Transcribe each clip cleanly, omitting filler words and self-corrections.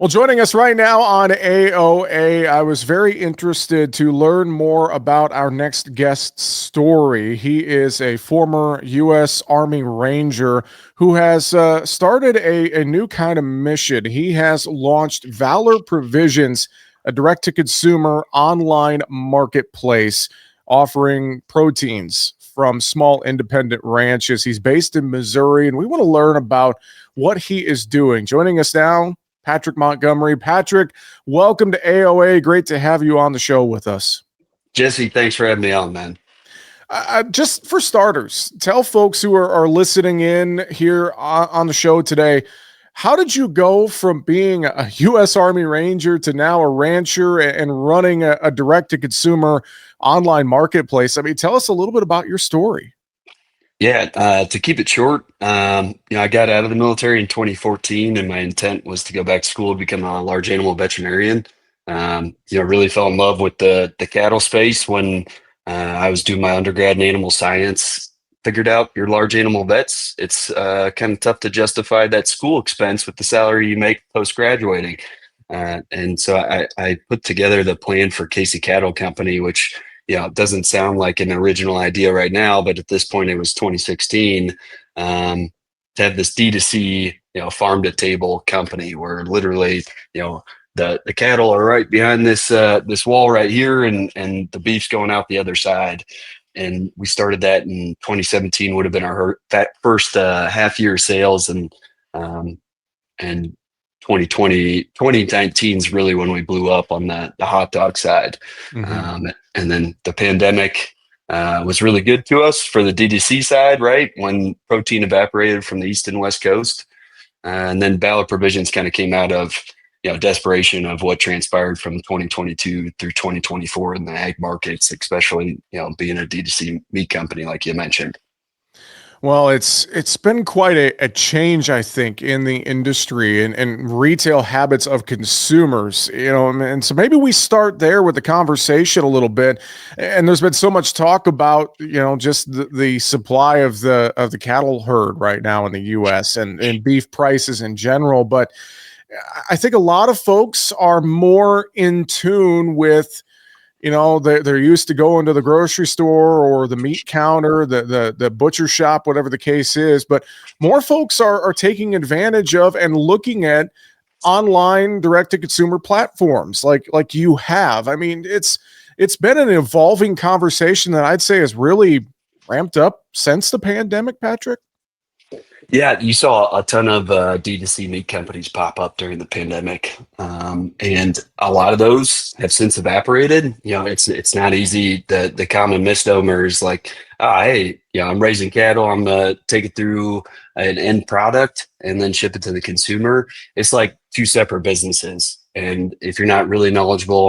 Well, joining us right now on AOA, I was very interested to learn more about our next guest's story. He is a former U.S. Army Ranger who has started a new kind of mission. He has launched Valor Provisions, a direct to consumer online marketplace offering proteins from small independent ranches. He's based in Missouri, and we want to learn about what he is doing. Joining us now, Patrick Montgomery. Patrick, welcome to AOA. Great to have you on the show with us. Jesse, thanks for having me on, man. Just for starters, tell folks who are listening in here on the show today, how did you go from being a U.S. Army Ranger to now a rancher and running a direct-to-consumer online marketplace? I mean, tell us a little bit about your story. Yeah, to keep it short, I got out of the military in 2014, and my intent was to go back to school to become a large animal veterinarian. Really fell in love with the cattle space when I was doing my undergrad in animal science. Figured out you're large animal vets. It's kind of tough to justify that school expense with the salary you make post graduating. And so I put together the plan for Casey Cattle Company, which it doesn't sound like an original idea right now, but at this point it was 2016, to have this D2C, farm to table company where literally, the cattle are right behind this wall right here, and the beef's going out the other side. And we started that in 2017, would have been our first half year sales, and 2019 is really when we blew up on the hot dog side. Mm-hmm. And then the pandemic was really good to us for the DDC side, right? When protein evaporated from the East and West Coast. And then Valor Provisions kind of came out of desperation of what transpired from 2022 through 2024 in the ag markets, especially being a D2C meat company like you mentioned. Well, it's been quite a change, I think, in the industry and retail habits of consumers, and so maybe we start there with the conversation a little bit. And there's been so much talk about, just the supply of the cattle herd right now in the US and beef prices in general. But I think a lot of folks are more in tune with, they're used to going to the grocery store or the meat counter, the butcher shop, whatever the case is. But more folks are taking advantage of and looking at online direct to consumer platforms like you have. I mean, it's been an evolving conversation that I'd say has really ramped up since the pandemic, Patrick. Yeah, you saw a ton of D2C meat companies pop up during the pandemic, and a lot of those have since evaporated. It's not easy. The common misnomer is like, hey, I'm raising cattle. I'm gonna take it through an end product and then ship it to the consumer. It's like two separate businesses, and if you're not really knowledgeable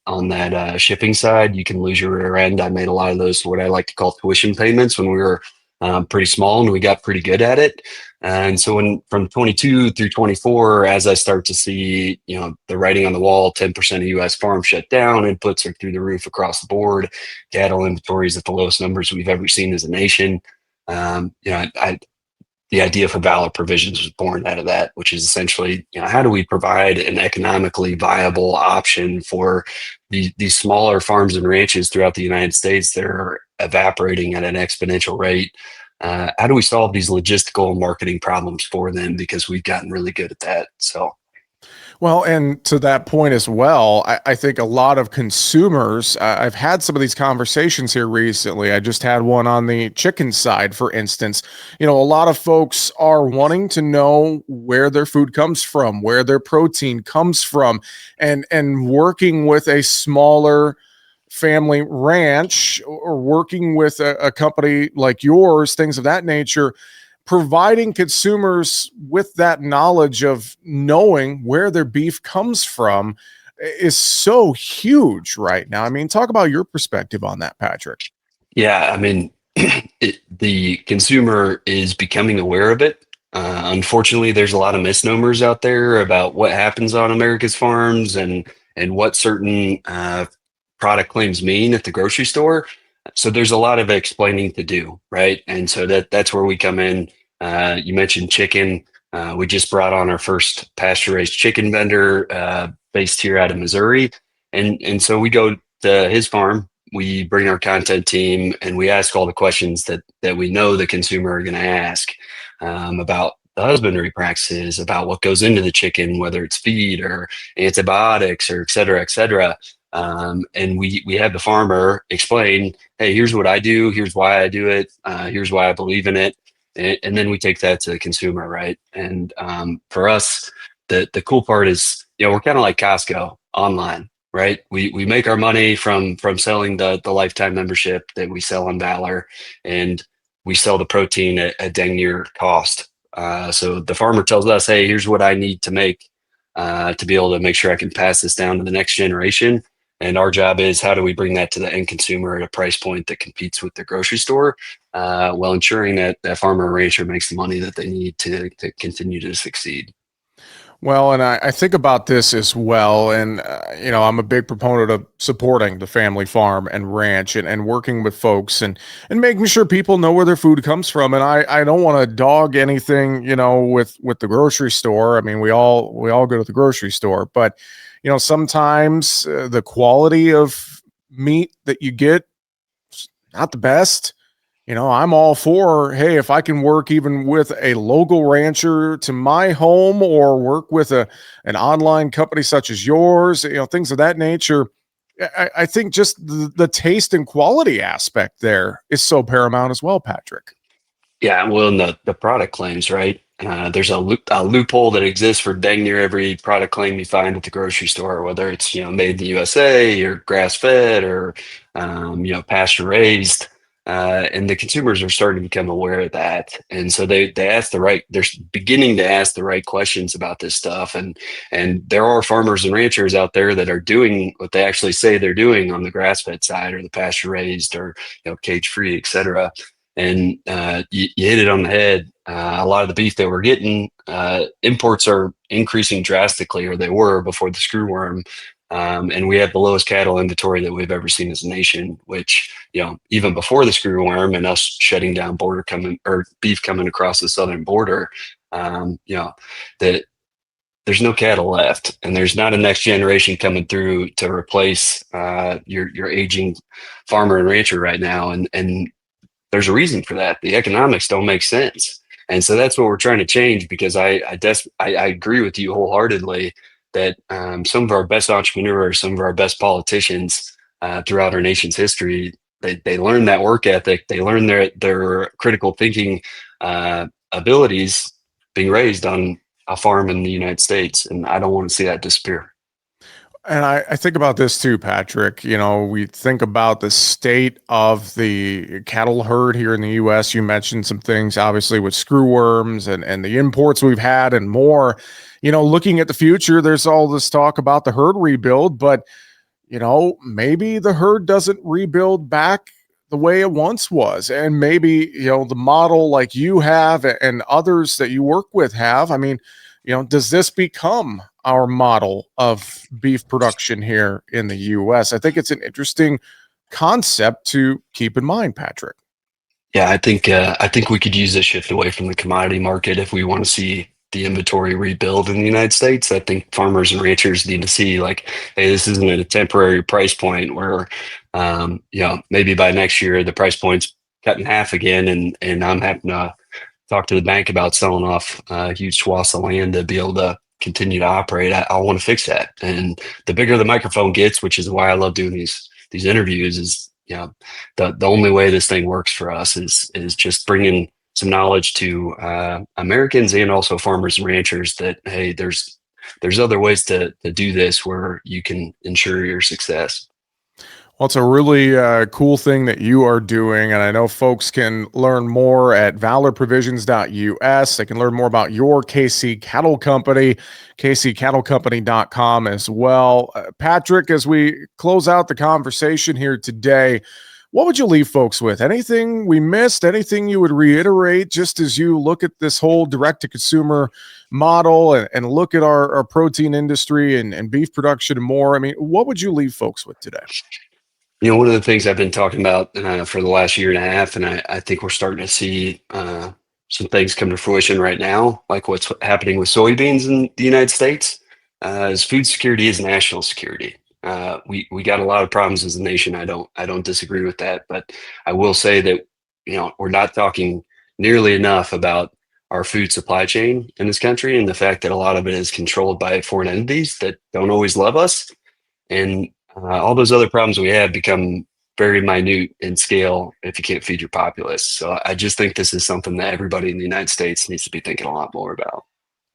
on that shipping side, you can lose your rear end. I made a lot of those what I like to call tuition payments when we were pretty small, and we got pretty good at it. And so from 22 through 24, as I start to see, the writing on the wall, 10% of U.S. farms shut down, inputs are through the roof across the board, cattle inventories at the lowest numbers we've ever seen as a nation. The idea for Valor Provisions was born out of that, which is essentially, how do we provide an economically viable option for these smaller farms and ranches throughout the United States that are evaporating at an exponential rate? How do we solve these logistical and marketing problems for them? Because we've gotten really good at that. So Well, and to that point as well, I think a lot of consumers, I've had some of these conversations here recently. I just had one on the chicken side, for instance. A lot of folks are wanting to know where their food comes from, where their protein comes from, and working with a smaller family ranch or working with a company like yours, things of that nature, providing consumers with that knowledge of knowing where their beef comes from is so huge right now. I mean, talk about your perspective on that, Patrick. yeah, I mean, the consumer is becoming aware of it. Unfortunately, there's a lot of misnomers out there about what happens on America's farms and what certain product claims mean at the grocery store. So there's a lot of explaining to do, right? And so that's where we come in. You mentioned chicken. We just brought on our first pasture raised chicken vendor based here out of Missouri. And so we go to his farm, we bring our content team, and we ask all the questions that we know the consumer are going to ask about the husbandry practices, about what goes into the chicken, whether it's feed or antibiotics or et cetera, et cetera. And we have the farmer explain, hey, here's what I do, here's why I do it, here's why I believe in it, and then we take that to the consumer, right? And for us, the cool part is, we're kind of like Costco online, right? We make our money from selling the lifetime membership that we sell on Valor, and we sell the protein at dang near cost. So the farmer tells us, hey, here's what I need to make to be able to make sure I can pass this down to the next generation. And our job is, how do we bring that to the end consumer at a price point that competes with the grocery store, while ensuring that that farmer or rancher makes the money that they need to continue to succeed. Well, and I think about this as well. And, I'm a big proponent of supporting the family farm and ranch and working with folks and making sure people know where their food comes from. And I don't want to dog anything, with the grocery store. I mean, we all go to the grocery store, but, sometimes the quality of meat that you get is not the best. I'm all for, hey, if I can work even with a local rancher to my home or work with an online company such as yours, things of that nature. I think just the taste and quality aspect there is so paramount as well, Patrick. Yeah, well, and the product claims, right? There's a loophole that exists for dang near every product claim you find at the grocery store, whether it's made in the USA or grass fed or pasture raised, and the consumers are starting to become aware of that, and so they ask they're beginning to ask the right questions about this stuff, and there are farmers and ranchers out there that are doing what they actually say they're doing on the grass fed side or the pasture raised or cage free, et cetera. And you hit it on the head. A lot of the beef that we're getting, imports are increasing drastically, or they were before the screwworm. And we have the lowest cattle inventory that we've ever seen as a nation, which, even before the screwworm and us shutting down border coming or beef coming across the southern border, that there's no cattle left, and there's not a next generation coming through to replace your aging farmer and rancher right now. And there's a reason for that. The economics don't make sense. And so that's what we're trying to change, because I agree with you wholeheartedly that some of our best entrepreneurs, some of our best politicians throughout our nation's history, they learn that work ethic. They learn their critical thinking abilities being raised on a farm in the United States. And I don't want to see that disappear. And I think about this too, Patrick. We think about the state of the cattle herd here in the US. You mentioned some things, obviously, with screwworms and the imports we've had and more. Looking at the future, there's all this talk about the herd rebuild, but, maybe the herd doesn't rebuild back the way it once was. And maybe, the model like you have and others that you work with have. I mean, does this become our model of beef production here in the US? I think it's an interesting concept to keep in mind, Patrick. Yeah, I think we could use this shift away from the commodity market if we want to see the inventory rebuild in the United States. I think farmers and ranchers need to see, like, hey, this isn't at a temporary price point where, maybe by next year the price point's cut in half again, and I'm having to talk to the bank about selling off huge swaths of land to be able to continue to operate. I want to fix that. And the bigger the microphone gets, which is why I love doing these interviews, is the only way this thing works for us is just bringing some knowledge to Americans and also farmers and ranchers that, hey, there's other ways to do this where you can ensure your success. Well, it's a really cool thing that you are doing. And I know folks can learn more at valorprovisions.us. They can learn more about your KC Cattle Company, kccattlecompany.com as well. Patrick, as we close out the conversation here today, what would you leave folks with? Anything we missed? Anything you would reiterate just as you look at this whole direct to consumer model and look at our protein industry and beef production and more? I mean, what would you leave folks with today? One of the things I've been talking about for the last year and a half, and I think we're starting to see some things come to fruition right now, like what's happening with soybeans in the United States, is food security is national security. We got a lot of problems as a nation. I don't disagree with that, but I will say that we're not talking nearly enough about our food supply chain in this country and the fact that a lot of it is controlled by foreign entities that don't always love us, and all those other problems we have become very minute in scale if you can't feed your populace. So I just think this is something that everybody in the United States needs to be thinking a lot more about.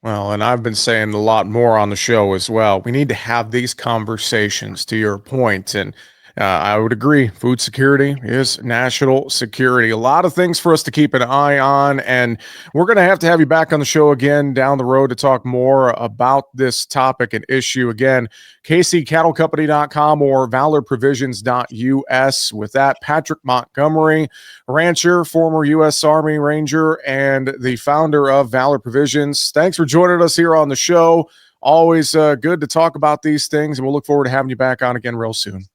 Well, and I've been saying a lot more on the show as well. We need to have these conversations, to your point. And I would agree. Food security is national security. A lot of things for us to keep an eye on. And we're going to have you back on the show again down the road to talk more about this topic and issue. Again, kccattlecompany.com or valorprovisions.us. With that, Patrick Montgomery, rancher, former U.S. Army Ranger, and the founder of Valor Provisions. Thanks for joining us here on the show. Always good to talk about these things, and we'll look forward to having you back on again real soon.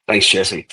Thanks, Jesse.